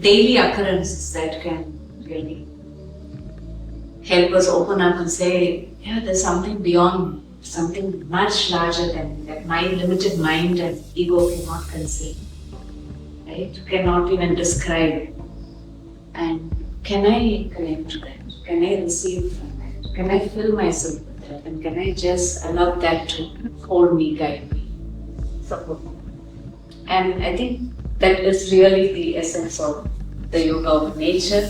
daily occurrences that can really help us open up and say, yeah, there's something beyond me, something much larger than me, that my limited mind and ego cannot conceive, right? Cannot even describe. And can I connect to that? Can I receive from that? Can I fill myself with that? And can I just allow that to hold me, guide me, support me? And I think that is really the essence of the yoga of nature.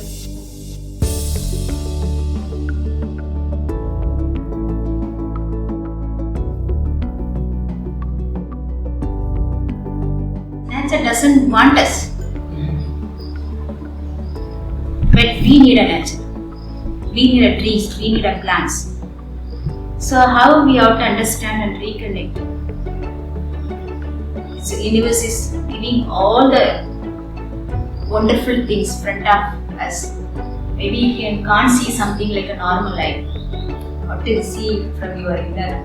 Nature doesn't want us, but we need a nature. We need a trees, we need a plants. So how we have to understand and reconnect? So universe is giving all the wonderful things in front of us. Maybe you can't see something like a normal life. How to see from your inner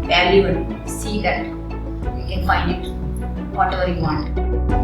value and see that you can find it whatever you want.